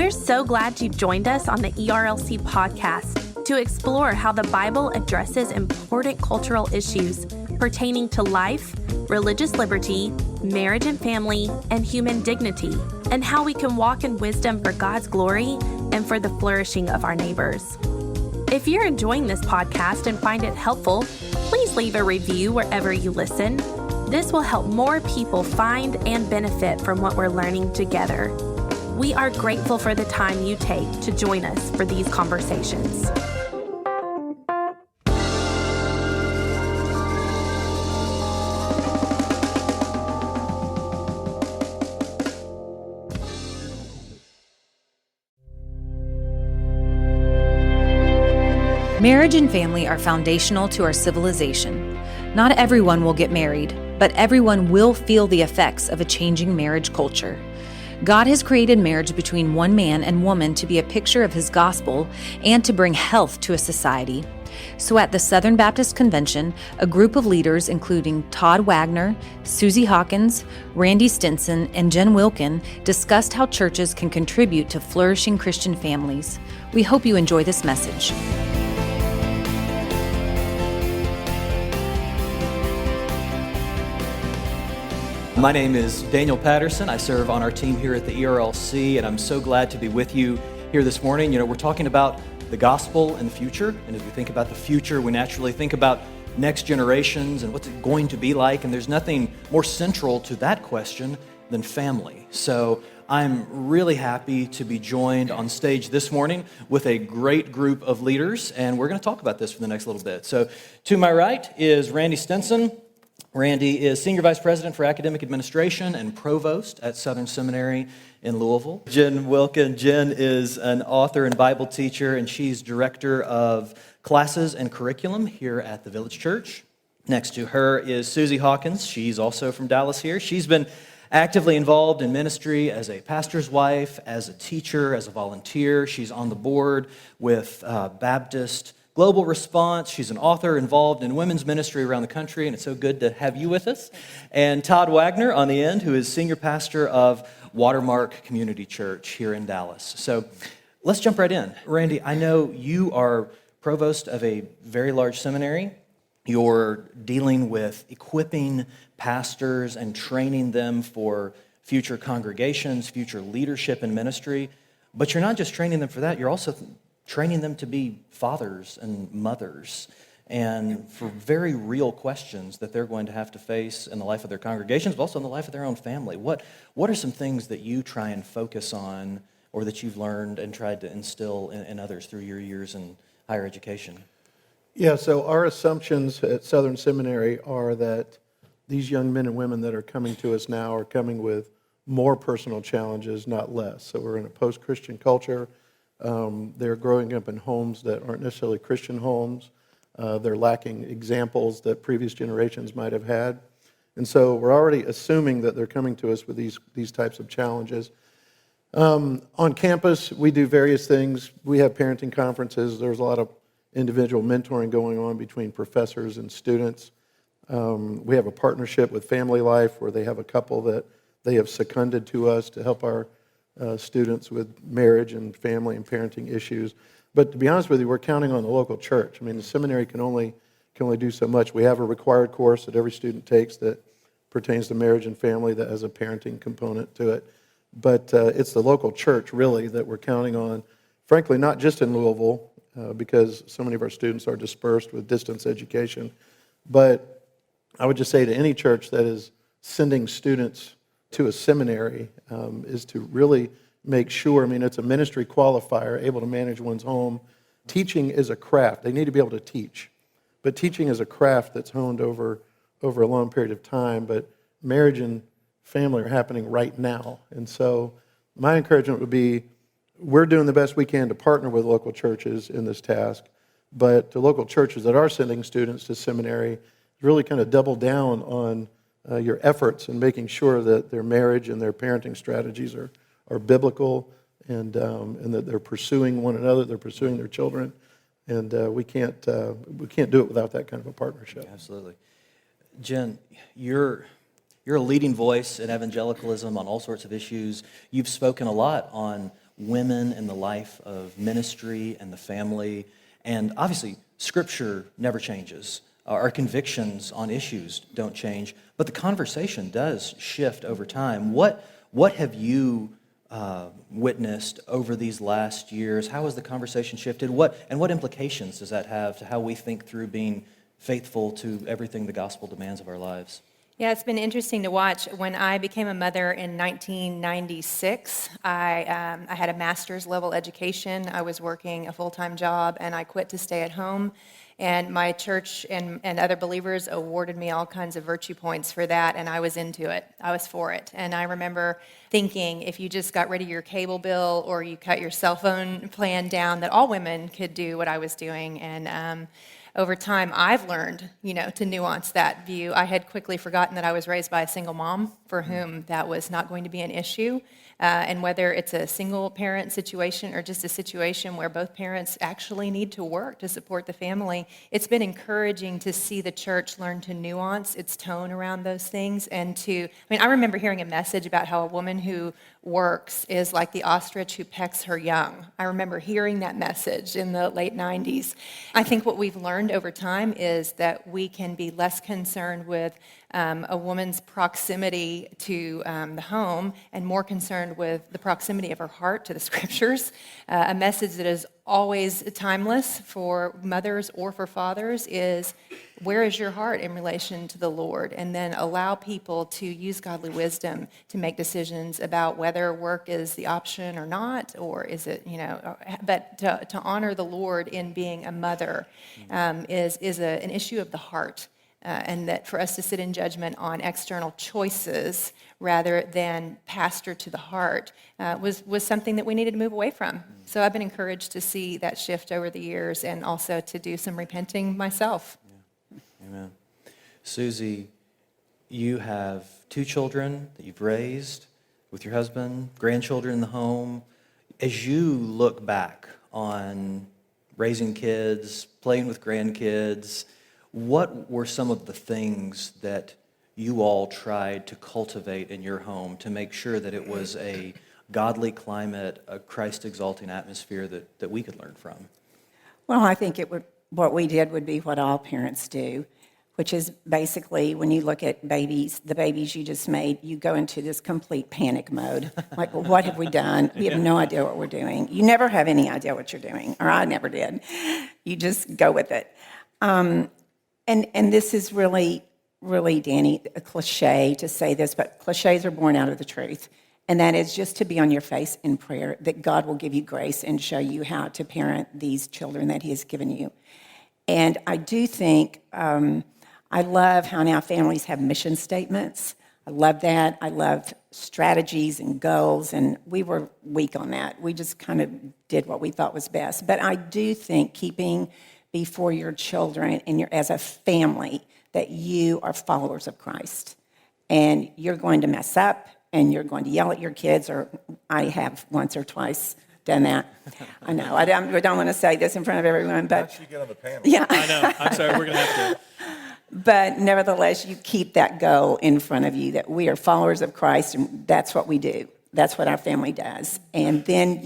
We're so glad you've joined us on the ERLC podcast to explore how the Bible addresses important cultural issues pertaining to life, religious liberty, marriage and family, and human dignity, and how we can walk in wisdom for God's glory and for the flourishing of our neighbors. If you're enjoying this podcast and find it helpful, please leave a review wherever you listen. This will help more people find and benefit from what we're learning together. We are grateful for the time you take to join us for these conversations. Marriage and family are foundational to our civilization. Not everyone will get married, but everyone will feel the effects of a changing marriage culture. God has created marriage between one man and woman to be a picture of His gospel and to bring health to a society. So at the Southern Baptist Convention, a group of leaders including Todd Wagner, Susie Hawkins, Randy Stinson, and Jen Wilkin discussed how churches can contribute to flourishing Christian families. We hope you enjoy this message. My name is Daniel Patterson. I serve on our team here at the ERLC, and I'm so glad to be with you here this morning. You know, we're talking about the gospel and the future, and as we think about the future, we naturally think about next generations and what's it going to be like, and there's nothing more central to that question than family. So I'm really happy to be joined on stage this morning with a great group of leaders, and we're going to talk about this for the next little bit. So to my right is Randy Stinson. Randy is Senior Vice President for Academic Administration and Provost at Southern Seminary in Louisville. Jen Wilkin. Jen is an author and Bible teacher, and she's Director of Classes and Curriculum here at the Village Church. Next to her is Susie Hawkins. She's also from Dallas here. She's been actively involved in ministry as a pastor's wife, as a teacher, as a volunteer. She's on the board with Baptist Global Response. She's an author involved in women's ministry around the country, and it's so good to have you with us. And Todd Wagner on the end, who is senior pastor of Watermark Community Church here in Dallas. So let's jump right in. Randy, I know you are provost of a very large seminary. You're dealing with equipping pastors and training them for future congregations, future leadership in ministry. But you're not just training them for that, you're also training them to be fathers and mothers, and for very real questions that they're going to have to face in the life of their congregations, but also in the life of their own family. What are some things that you try and focus on, or that you've learned and tried to instill in others through your years in higher education? Yeah, so our assumptions at Southern Seminary are that these young men and women that are coming to us now are coming with more personal challenges, not less. So we're in a post-Christian culture. They're growing up in homes that aren't necessarily Christian homes. They're lacking examples that previous generations might have had. And so we're already assuming that they're coming to us with these types of challenges. On campus, we do various things. We have parenting conferences. There's a lot of individual mentoring going on between professors and students. We have a partnership with Family Life where they have a couple that they have seconded to us to help our students with marriage and family and parenting issues. But to be honest with you, we're counting on the local church. I mean, the seminary can only do so much. We have a required course that every student takes that pertains to marriage and family that has a parenting component to it. But it's the local church, really, that we're counting on, frankly, not just in Louisville, because so many of our students are dispersed with distance education. But I would just say to any church that is sending students to a seminary is to really make sure, I mean, it's a ministry qualifier, able to manage one's home. Teaching is a craft. They need to be able to teach. But teaching is a craft that's honed over a long period of time. But marriage and family are happening right now. And so my encouragement would be, we're doing the best we can to partner with local churches in this task. But the local churches that are sending students to seminary, really kind of double down on your efforts in making sure that their marriage and their parenting strategies are biblical, and that they're pursuing one another, they're pursuing their children, and we can't do it without that kind of a partnership. Absolutely. Jen, you're a leading voice in evangelicalism on all sorts of issues. You've spoken a lot on women in the life of ministry and the family. And obviously, Scripture never changes. Our convictions on issues don't change, but the conversation does shift over time. What have you witnessed over these last years? How has the conversation shifted? What implications does that have to how we think through being faithful to everything the gospel demands of our lives? Yeah, it's been interesting to watch. When I became a mother in 1996, I had a master's level education. I was working a full-time job, and I quit to stay at home. And my church and other believers awarded me all kinds of virtue points for that, and I was into it. I was for it. And I remember thinking if you just got rid of your cable bill or you cut your cell phone plan down, that all women could do what I was doing. And over time, I've learned, to nuance that view. I had quickly forgotten that I was raised by a single mom for whom that was not going to be an issue. And whether it's a single parent situation or just a situation where both parents actually need to work to support the family, it's been encouraging to see the church learn to nuance its tone around those things. And I remember hearing a message about how a woman who works is like the ostrich who pecks her young. I remember hearing that message in the late 90s. I think what we've learned over time is that we can be less concerned with a woman's proximity to the home and more concerned with the proximity of her heart to the scriptures. A message that is always timeless for mothers or for fathers is, where is your heart in relation to the Lord? And then allow people to use godly wisdom to make decisions about whether work is the option or not, or is it, but to honor the Lord in being a mother is an issue of the heart. And that for us to sit in judgment on external choices rather than pastor to the heart was something that we needed to move away from. So I've been encouraged to see that shift over the years and also to do some repenting myself. Yeah. Amen. Susie, you have 2 children that you've raised with your husband, grandchildren in the home. As you look back on raising kids, playing with grandkids, what were some of the things that you all tried to cultivate in your home to make sure that it was a godly climate, a Christ-exalting atmosphere that we could learn from? Well, I think what we did would be what all parents do, which is basically when you look at babies, the babies you just made, you go into this complete panic mode. Like, well, what have we done? We have no idea what we're doing. You never have any idea what you're doing, or I never did. You just go with it. And this is really, Danny, a cliche to say this, but cliches are born out of the truth. And that is just to be on your face in prayer, that God will give you grace and show you how to parent these children that He has given you. And I do think, I love how now families have mission statements. I love that. I love strategies and goals, and we were weak on that. We just kind of did what we thought was best. But I do think keeping before your children and as a family that you are followers of Christ. And you're going to mess up and you're going to yell at your kids, or I have once or twice done that. I know. I don't want to say this in front of everyone, but... How'd she get on the panel? Yeah. I know. I'm sorry. We're going to have to... But nevertheless, you keep that goal in front of you, that we are followers of Christ, and that's what we do. That's what our family does. And then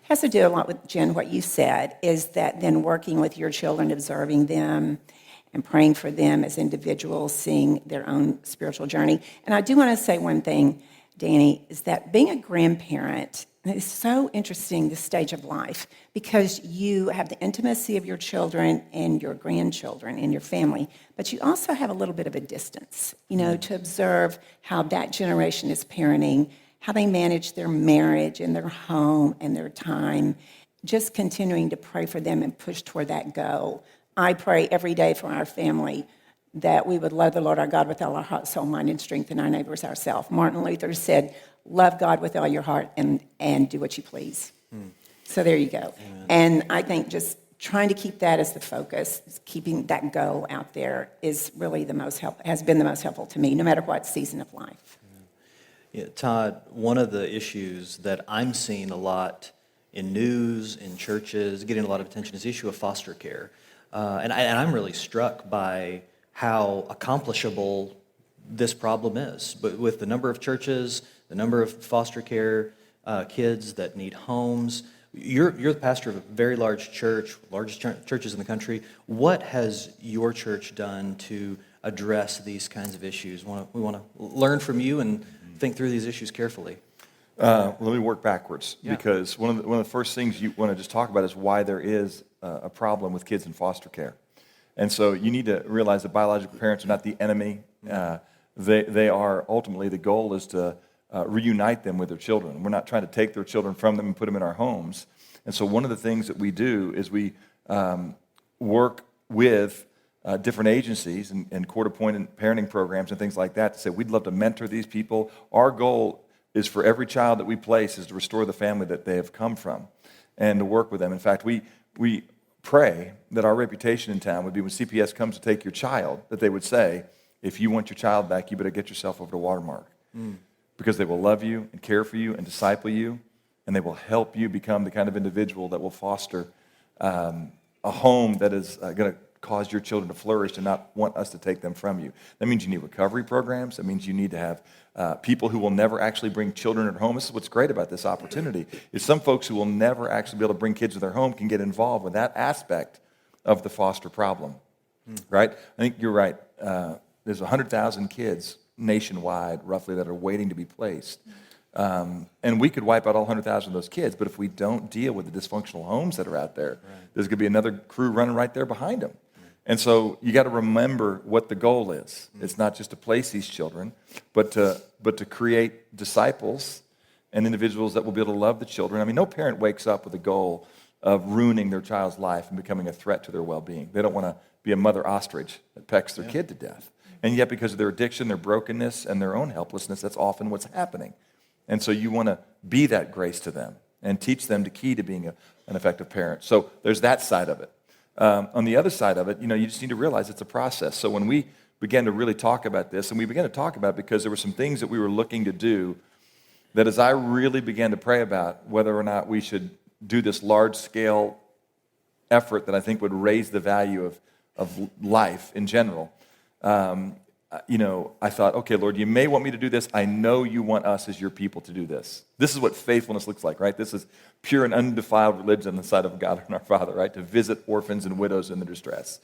has to do a lot with, Jen, what you said, is that then working with your children, observing them and praying for them as individuals, seeing their own spiritual journey. And I do want to say one thing, Danny, is that being a grandparent is so interesting, this stage of life, because you have the intimacy of your children and your grandchildren and your family, but you also have a little bit of a distance, to observe how that generation is parenting, how they manage their marriage and their home and their time, just continuing to pray for them and push toward that goal. I pray every day for our family that we would love the Lord our God with all our heart, soul, mind, and strength, and our neighbors ourselves. Martin Luther said, love God with all your heart and do what you please. So there you go. Amen. And I think just trying to keep that as the focus, keeping that goal out there is really has been the most helpful to me, no matter what season of life. Yeah, Todd, one of the issues that I'm seeing a lot in news, in churches, getting a lot of attention is the issue of foster care. And I'm really struck by how accomplishable this problem is. But with the number of churches, the number of foster care kids that need homes. You're the pastor of a very large church, largest churches in the country. What has your church done to address these kinds of issues? We want to learn from you and think through these issues carefully. Let me work backwards, Yeah. because one of the first things you want to just talk about is why there is a problem with kids in foster care. And so you need to realize that biological parents are not the enemy. They are ultimately, the goal is to reunite them with their children. We're not trying to take their children from them and put them in our homes. And so one of the things that we do is we work with different agencies and court-appointed parenting programs and things like that to say, we'd love to mentor these people. Our goal is for every child that we place is to restore the family that they have come from and to work with them. In fact, we pray that our reputation in town would be when CPS comes to take your child, that they would say, if you want your child back, you better get yourself over to Watermark. Because they will love you and care for you and disciple you, and they will help you become the kind of individual that will foster a home that is going to cause your children to flourish and not want us to take them from you. That means you need recovery programs. That means you need to have people who will never actually bring children at home. This is what's great about this opportunity, is some folks who will never actually be able to bring kids to their home can get involved with that aspect of the foster problem, right? I think you're right. There's 100,000 kids nationwide, roughly, that are waiting to be placed. And we could wipe out all 100,000 of those kids, but if we don't deal with the dysfunctional homes that are out there, there's going to be another crew running right there behind them. And so you got to remember what the goal is. It's not just to place these children, but to create disciples and individuals that will be able to love the children. I mean, no parent wakes up with a goal of ruining their child's life and becoming a threat to their well-being. They don't want to be a mother ostrich that pecks their kid to death. And yet, because of their addiction, their brokenness, and their own helplessness, that's often what's happening. And so you want to be that grace to them and teach them the key to being an effective parent. So there's that side of it. On the other side of it, you just need to realize it's a process. So when we began to really talk about this, and we began to talk about it because there were some things that we were looking to do that as I really began to pray about whether or not we should do this large-scale effort that I think would raise the value of life in general, I thought, okay, Lord, you may want me to do this. I know you want us as your people to do this. This is what faithfulness looks like, right? This is pure and undefiled religion on the side of God and our Father, right? To visit orphans and widows in their distress.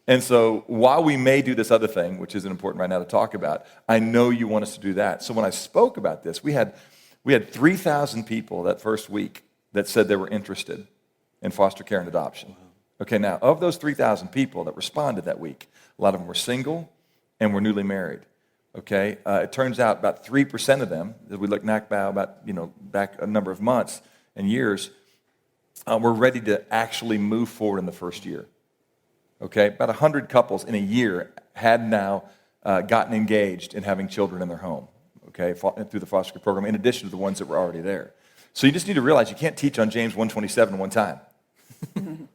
And so while we may do this other thing, which isn't important right now to talk about, I know you want us to do that. So when I spoke about this, we had 3,000 people that first week that said they were interested in foster care and adoption. Okay, now, of those 3,000 people that responded that week, a lot of them were single and were newly married. Okay, it turns out about 3% of them, as we look back a number of months and years, were ready to actually move forward in the first year. Okay, about 100 couples in a year had now gotten engaged in having children in their home. Okay, through the foster care program, in addition to the ones that were already there. So you just need to realize you can't teach on James 1:27 one time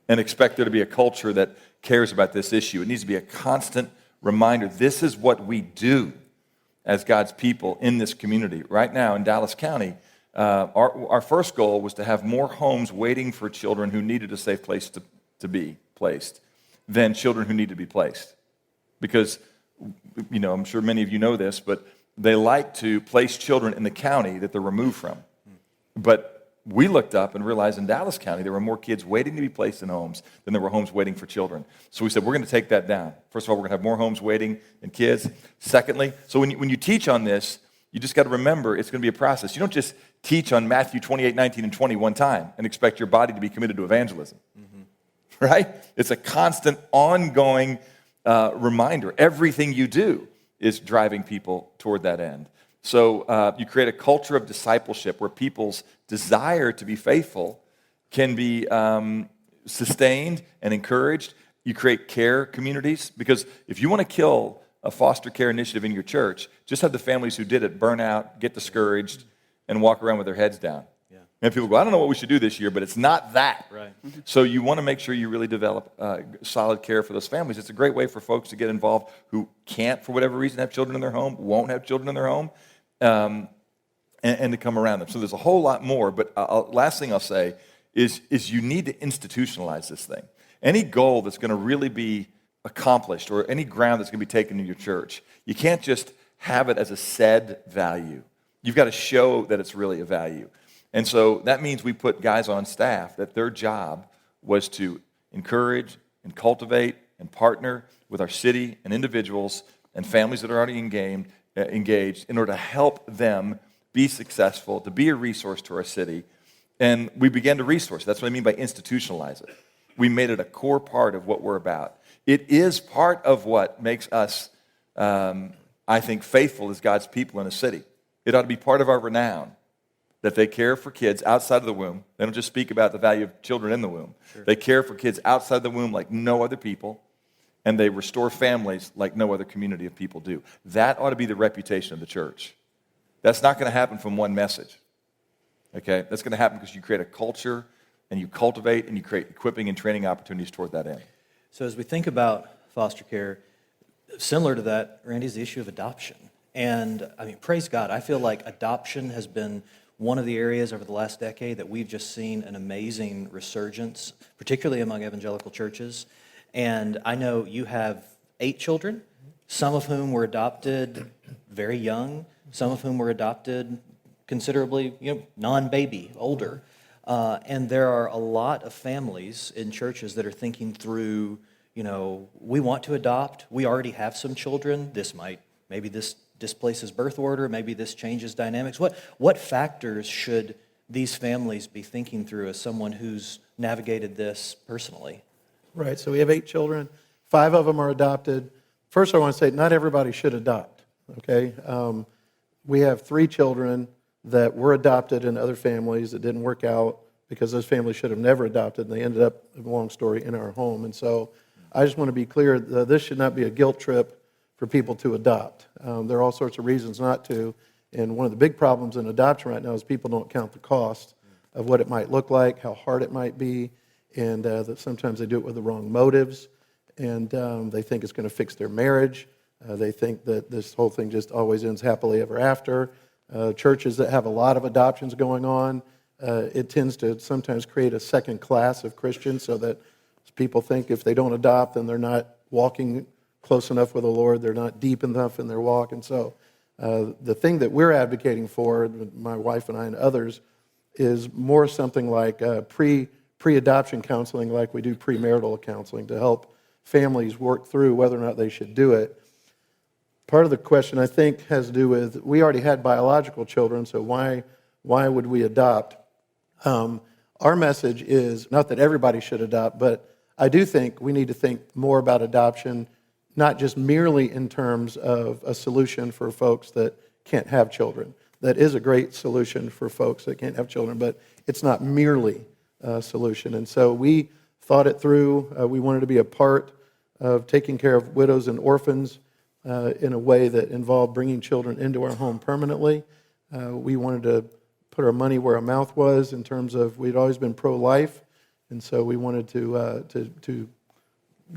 and expect there to be a culture that cares about this issue. It needs to be a constant reminder. This is what we do as God's people in this community. Right now in Dallas County, our first goal was to have more homes waiting for children who needed a safe place to be placed than children who need to be placed. Because, I'm sure many of you know this, but they like to place children in the county that they're removed from. But we looked up and realized in Dallas County there were more kids waiting to be placed in homes than there were homes waiting for children. So we said, we're going to take that down. First of all, we're going to have more homes waiting than kids. Secondly, so when you teach on this, you just got to remember it's going to be a process. You don't just teach on Matthew 28, 19, and 20 one time and expect your body to be committed to evangelism. Right? It's a constant, ongoing reminder. Everything you do is driving people toward that end. So you create a culture of discipleship where people's desire to be faithful can be sustained and encouraged. You create care communities, because if you want to kill a foster care initiative in your church, just have the families who did it burn out, get discouraged, and walk around with their heads down. Yeah. And people go, I don't know what we should do this year, but it's not that. Right. So you want to make sure you really develop solid care for those families. It's a great way for folks to get involved who can't, for whatever reason, have children in their home, won't have children in their home, and to come around them. So there's a whole lot more, but last thing I'll say is you need to institutionalize this thing. Any goal that's going to really be accomplished or any ground that's going to be taken in your church, you can't just have it as a said value. You've got to show that it's really a value. And so that means we put guys on staff that their job was to encourage and cultivate and partner with our city and individuals and families that are already engaged in order to help them be successful, to be a resource to our city. And we began to resource. That's what I mean by institutionalize it. We made it a core part of what we're about. It is part of what makes us, I think, faithful as God's people in a city. It ought to be part of our renown that they care for kids outside of the womb. They don't just speak about the value of children in the womb. Sure. They care for kids outside the womb like no other people, and they restore families like no other community of people do. That ought to be the reputation of the church. That's not going to happen from one message. Okay? That's going to happen because you create a culture and you cultivate and you create equipping and training opportunities toward that end. So as we think about foster care, similar to that, Randy, is the issue of adoption. And I mean, praise God, I feel like adoption has been one of the areas over the last decade that we've just seen an amazing resurgence, particularly among evangelical churches. And I know you have 8 children, some of whom were adopted very young, some of whom were adopted considerably, non-baby, older. And there are a lot of families in churches that are thinking through, we want to adopt, we already have some children, maybe this displaces birth order, maybe this changes dynamics. What factors should these families be thinking through as someone who's navigated this personally? Right, so we have 8 children, 5 of them are adopted. First, I want to say not everybody should adopt, okay? We have 3 children that were adopted in other families that didn't work out because those families should have never adopted, and they ended up, a long story, in our home. And so I just want to be clear, this should not be a guilt trip for people to adopt. There are all sorts of reasons not to, and one of the big problems in adoption right now is people don't count the cost of what it might look like, how hard it might be, and that sometimes they do it with the wrong motives, and they think it's going to fix their marriage. They think that this whole thing just always ends happily ever after. Churches that have a lot of adoptions going on, it tends to sometimes create a second class of Christians so that people think if they don't adopt, then they're not walking close enough with the Lord, they're not deep enough in their walk. And so the thing that we're advocating for, my wife and I and others, is more something like pre-adoption counseling, like we do premarital counseling, to help families work through whether or not they should do it. Part of the question, I think, has to do with, we already had biological children, so why would we adopt? Our message is not that everybody should adopt, but I do think we need to think more about adoption, not just merely in terms of a solution for folks that can't have children. That is a great solution for folks that can't have children, but it's not merely a solution. And so we thought it through. We wanted to be a part of taking care of widows and orphans in a way that involved bringing children into our home permanently. We wanted to put our money where our mouth was in terms of, we'd always been pro-life, and so we wanted to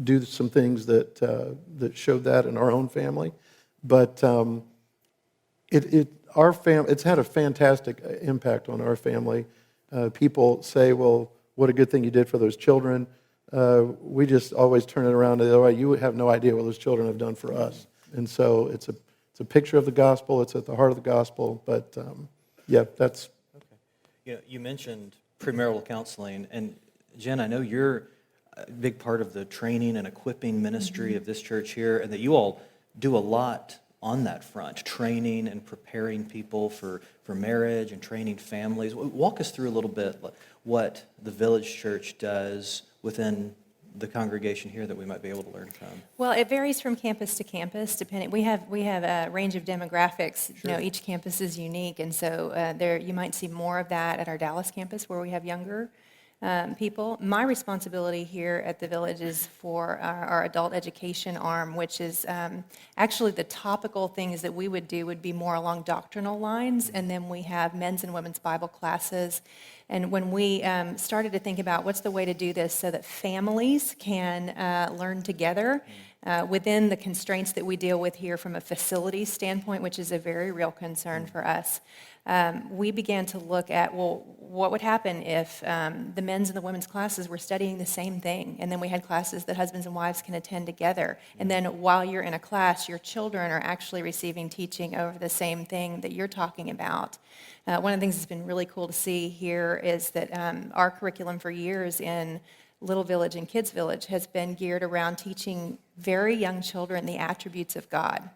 do some things that showed that in our own family. But it's had a fantastic impact on our family. People say, well, what a good thing you did for those children. We just always turn it around to, oh, you have no idea what those children have done for us. And so it's a picture of the gospel. It's at the heart of the gospel. But yeah, that's okay. You mentioned premarital counseling, and Jen, I know you're a big part of the training and equipping ministry of this church here, and that you all do a lot on that front, training and preparing people for marriage and training families. Walk us through a little bit what the Village Church does within the congregation here that we might be able to learn from. Well, it varies from campus to campus, depending. We have a range of demographics. Sure. Each campus is unique, and so there you might see more of that at our Dallas campus, where we have younger people. My responsibility here at the Village is for our adult education arm, which is actually the topical things that we would do would be more along doctrinal lines, and then we have men's and women's Bible classes. And when we started to think about what's the way to do this so that families can learn together, within the constraints that we deal with here from a facility standpoint, which is a very real concern for us, we began to look at, well, what would happen if the men's and the women's classes were studying the same thing, and then we had classes that husbands and wives can attend together, and then while you're in a class, your children are actually receiving teaching over the same thing that you're talking about. One of the things that's been really cool to see here is that our curriculum for years in Little Village and Kids Village has been geared around teaching very young children the attributes of God.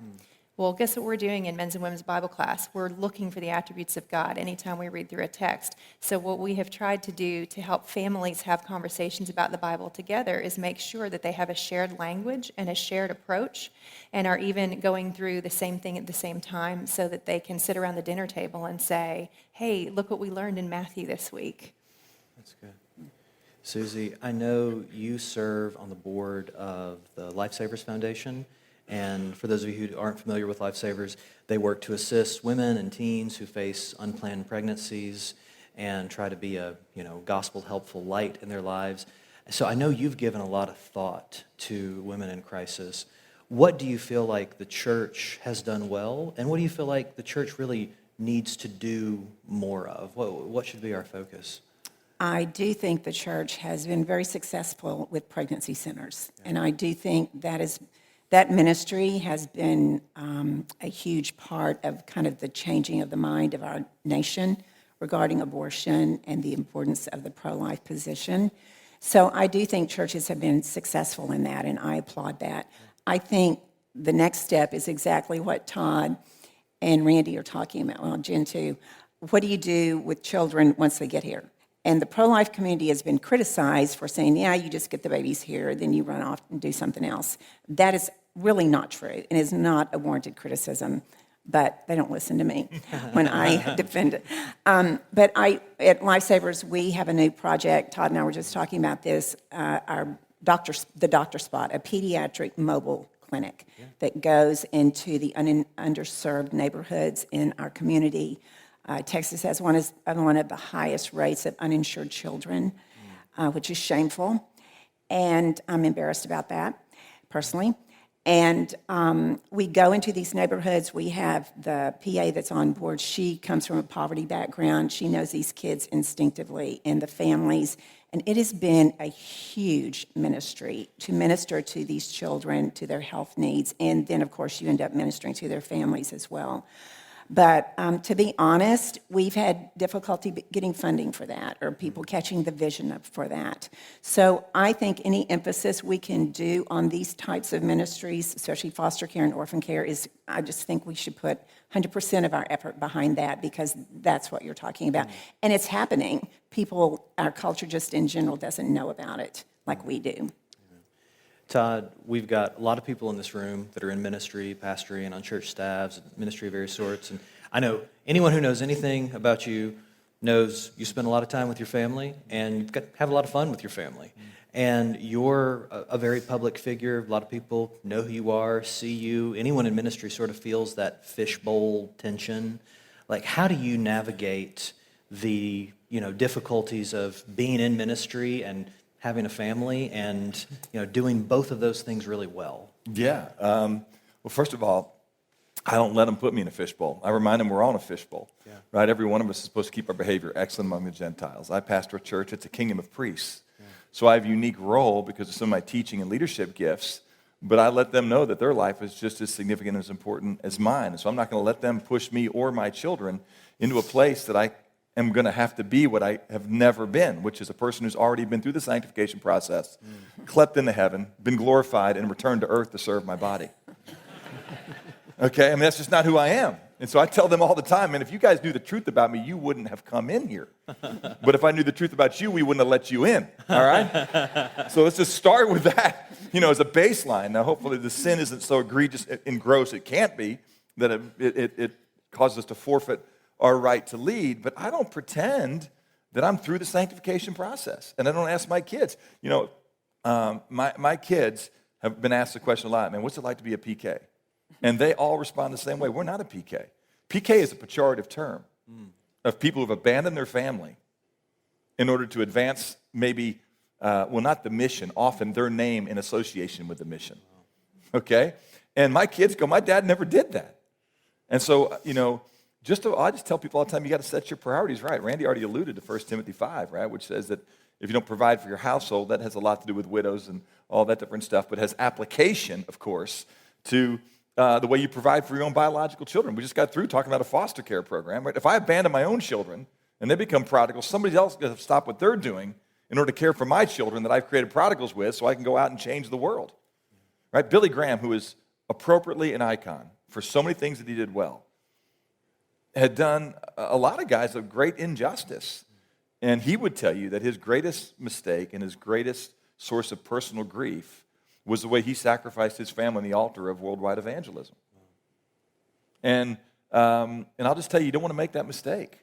Well, guess what we're doing in men's and women's Bible class? We're looking for the attributes of God anytime we read through a text. So what we have tried to do to help families have conversations about the Bible together is make sure that they have a shared language and a shared approach and are even going through the same thing at the same time so that they can sit around the dinner table and say, hey, look what we learned in Matthew this week. That's good. Susie, I know you serve on the board of the Lifesavers Foundation, and for those of you who aren't familiar with Lifesavers, they work to assist women and teens who face unplanned pregnancies and try to be a gospel-helpful light in their lives. So I know you've given a lot of thought to women in crisis. What do you feel like the church has done well, and what do you feel like the church really needs to do more of? What should be our focus? I do think the church has been very successful with pregnancy centers, and I do think that ministry has been a huge part of kind of the changing of the mind of our nation regarding abortion and the importance of the pro-life position. So I do think churches have been successful in that, and I applaud that. I think the next step is exactly what Todd and Randy are talking about, well, Jen too. What do you do with children once they get here? And the pro-life community has been criticized for saying, yeah, you just get the babies here, then you run off and do something else. That is really not true and is not a warranted criticism, but they don't listen to me when I defend it. But at Lifesavers, we have a new project. Todd and I were just talking about this, the Doctor Spot, a pediatric mobile clinic that goes into the underserved neighborhoods in our community. Texas has one of the highest rates of uninsured children, which is shameful, and I'm embarrassed about that, personally. And we go into these neighborhoods. We have the PA that's on board. She comes from a poverty background. She knows these kids instinctively and the families, and it has been a huge ministry to minister to these children, to their health needs, and then, of course, you end up ministering to their families as well. But to be honest, we've had difficulty getting funding for that or people catching the vision for that. So I think any emphasis we can do on these types of ministries, especially foster care and orphan care, I just think we should put 100% of our effort behind that because that's what you're talking about. And it's happening. Our culture just in general doesn't know about it like we do. Todd, we've got a lot of people in this room that are in ministry, pastoring, and on church staffs, ministry of various sorts. And I know anyone who knows anything about you knows you spend a lot of time with your family and you have a lot of fun with your family. And you're a very public figure. A lot of people know who you are, see you. Anyone in ministry sort of feels that fishbowl tension. Like, how do you navigate the difficulties of being in ministry and having a family and doing both of those things really well? Yeah. Well, first of all, I don't let them put me in a fishbowl. I remind them we're all in a fishbowl, right? Every one of us is supposed to keep our behavior excellent among the Gentiles. I pastor a church. It's a kingdom of priests. So I have a unique role because of some of my teaching and leadership gifts, but I let them know that their life is just as significant and as important as mine. And so I'm not going to let them push me or my children into a place that I am going to have to be what I have never been, which is a person who's already been through the sanctification process, clept into heaven, been glorified, and returned to earth to serve my body. Okay? I mean, that's just not who I am. And so I tell them all the time, man, if you guys knew the truth about me, you wouldn't have come in here. But if I knew the truth about you, we wouldn't have let you in, all right? So let's just start with that, as a baseline. Now, hopefully the sin isn't so egregious and gross, it can't be, that it causes us to forfeit our right to lead, but I don't pretend that I'm through the sanctification process, and I don't ask my kids. My kids have been asked the question a lot, man, what's it like to be a PK? And they all respond the same way. We're not a PK. PK is a pejorative term of people who have abandoned their family in order to advance maybe, not the mission, often their name in association with the mission. okay? And my kids go, my dad never did that. And so, I just tell people all the time, you got to set your priorities right. Randy already alluded to 1 Timothy 5, right, which says that if you don't provide for your household, that has a lot to do with widows and all that different stuff, but has application, of course, to the way you provide for your own biological children. We just got through talking about a foster care program, right? If I abandon my own children and they become prodigals, somebody else is going to stop what they're doing in order to care for my children that I've created prodigals with so I can go out and change the world, right? Billy Graham, who is appropriately an icon for so many things that he did well, had done a lot of guys of great injustice. And he would tell you that his greatest mistake and his greatest source of personal grief was the way he sacrificed his family on the altar of worldwide evangelism. And I'll just tell you, you don't want to make that mistake.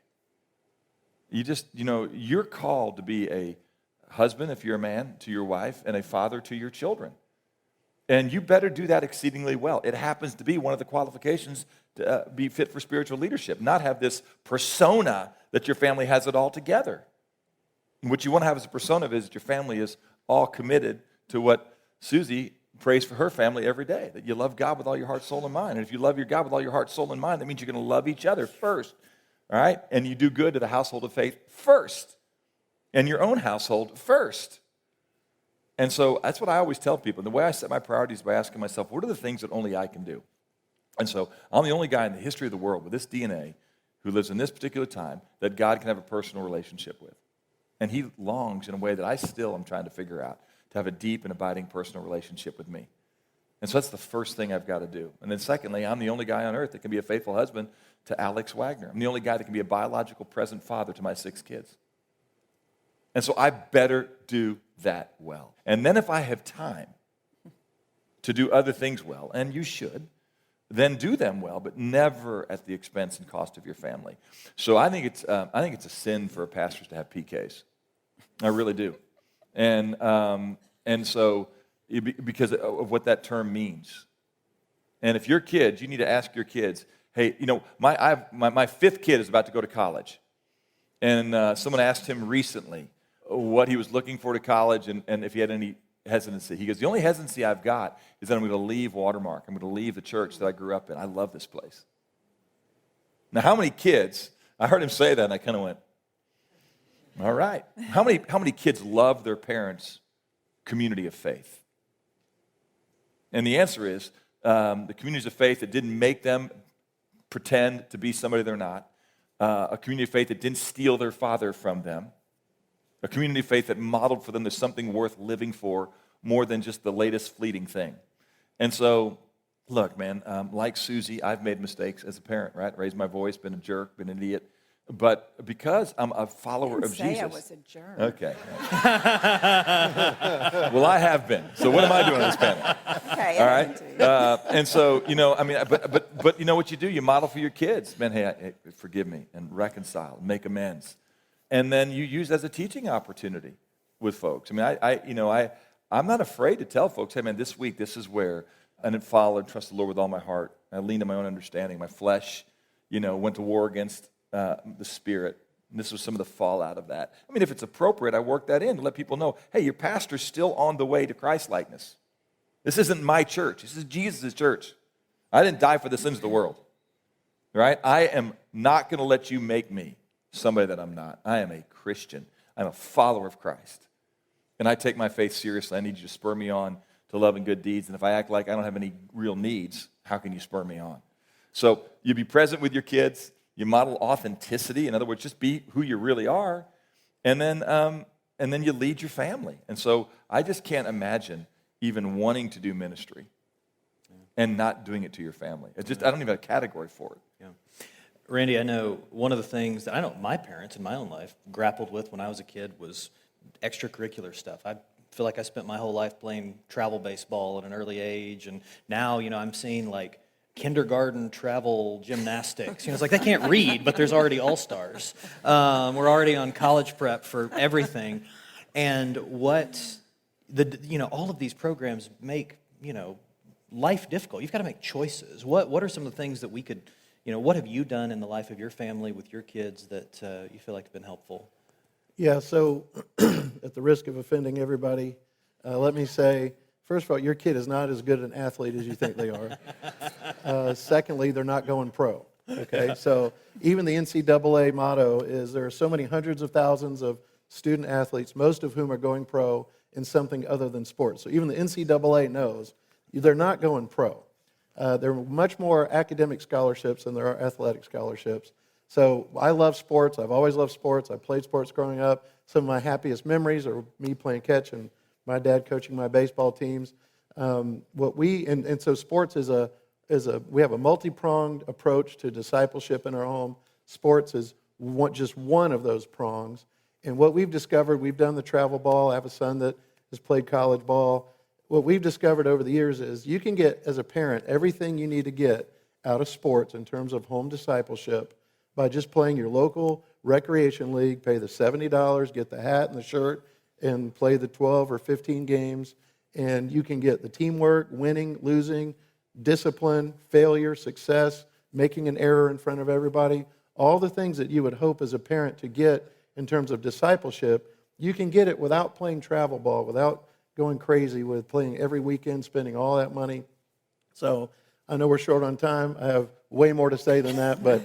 You just, you're called to be a husband, if you're a man, to your wife, and a father to your children. And you better do that exceedingly well. It happens to be one of the qualifications to be fit for spiritual leadership, not have this persona that your family has it all together. And what you want to have as a persona is that your family is all committed to what Susie prays for her family every day, that you love God with all your heart, soul, and mind. And if you love your God with all your heart, soul, and mind, that means you're going to love each other first, all right? And you do good to the household of faith first, and your own household first. And so that's what I always tell people. And the way I set my priorities is by asking myself, what are the things that only I can do? And so I'm the only guy in the history of the world with this DNA who lives in this particular time that God can have a personal relationship with. And he longs in a way that I still am trying to figure out to have a deep and abiding personal relationship with me. And so that's the first thing I've got to do. And then secondly, I'm the only guy on earth that can be a faithful husband to Alex Wagner. I'm the only guy that can be a biological present father to my 6 kids. And so I better do that well. And then if I have time to do other things well, and you should, then do them well, but never at the expense and cost of your family. So I think it's a sin for pastors to have PKs. I really do. And so because of what that term means. And if your kids, you need to ask your kids, hey, my 5th kid is about to go to college. And someone asked him recently what he was looking for to college and if he had any hesitancy. He goes, the only hesitancy I've got is that I'm going to leave Watermark. I'm going to leave the church that I grew up in. I love this place. Now, how many kids, I heard him say that and I kind of went, all right. How many kids love their parents' community of faith? And the answer is the communities of faith that didn't make them pretend to be somebody they're not, a community of faith that didn't steal their father from them, a community of faith that modeled for them there's something worth living for more than just the latest fleeting thing. And so, look, man, like Susie, I've made mistakes as a parent, right? Raised my voice, been a jerk, been an idiot. But because I'm a follower of Jesus. I was a jerk. Okay. Well, I have been. So what am I doing on this panel? Okay. All right. And so, but you know what you do? You model for your kids. Man, hey, forgive me and reconcile, and make amends. And then you use it as a teaching opportunity with folks. I mean, I'm not afraid to tell folks, hey, man, this week, this is where I didn't follow and trust the Lord with all my heart. I leaned on my own understanding. My flesh, went to war against the Spirit. And this was some of the fallout of that. I mean, if it's appropriate, I work that in to let people know, hey, your pastor's still on the way to Christ-likeness. This isn't my church. This is Jesus' church. I didn't die for the sins of the world, right? I am not going to let you make me somebody that I'm not. I am a Christian. I'm a follower of Christ. And I take my faith seriously. I need you to spur me on to love and good deeds. And if I act like I don't have any real needs, how can you spur me on? So you be present with your kids. You model authenticity. In other words, just be who you really are. And then you lead your family. And so I just can't imagine even wanting to do ministry and not doing it to your family. I don't even have a category for it. Yeah. Randy, I know one of the things that I know my parents in my own life grappled with when I was a kid was extracurricular stuff. I feel like I spent my whole life playing travel baseball at an early age, and now, I'm seeing like kindergarten travel gymnastics. It's like they can't read, but there's already all-stars. We're already on college prep for everything. And all of these programs make, life difficult. You've got to make choices. What are some of the things that we could, what have you done in the life of your family with your kids that you feel like have been helpful? Yeah, so at the risk of offending everybody, let me say, First of all, your kid is not as good an athlete as you think they are. Secondly, they're not going pro. Okay, so even the NCAA motto is there are so many hundreds of thousands of student athletes, most of whom are going pro in something other than sports. So even the NCAA knows they're not going pro. There are much more academic scholarships than there are athletic scholarships. So I love sports. I've always loved sports. I played sports growing up. Some of my happiest memories are me playing catch and my dad coaching my baseball teams. So sports we have a multi-pronged approach to discipleship in our home. Sports is just one of those prongs. And what we've discovered, we've done the travel ball. I have a son that has played college ball. What we've discovered over the years is you can get, as a parent, everything you need to get out of sports in terms of home discipleship by just playing your local recreation league, pay the $70, get the hat and the shirt, and play the 12 or 15 games. And you can get the teamwork, winning, losing, discipline, failure, success, making an error in front of everybody, all the things that you would hope as a parent to get in terms of discipleship, you can get it without playing travel ball, without going crazy with playing every weekend, spending all that money. So I know we're short on time. I have way more to say than that, but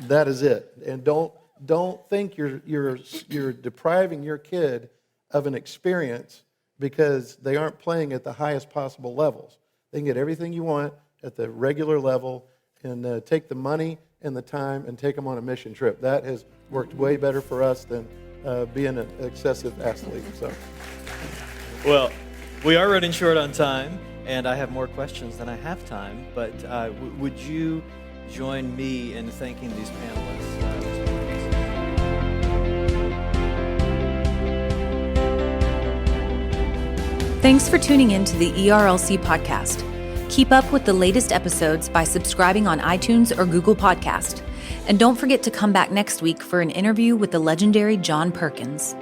that is it. And don't think you're depriving your kid of an experience because they aren't playing at the highest possible levels. They can get everything you want at the regular level and take the money and the time and take them on a mission trip. That has worked way better for us than being an excessive athlete. So, Well, we are running short on time, and I have more questions than I have time, but would you join me in thanking these panelists? Thanks for tuning in to the ERLC podcast. Keep up with the latest episodes by subscribing on iTunes or Google Podcast. And don't forget to come back next week for an interview with the legendary John Perkins.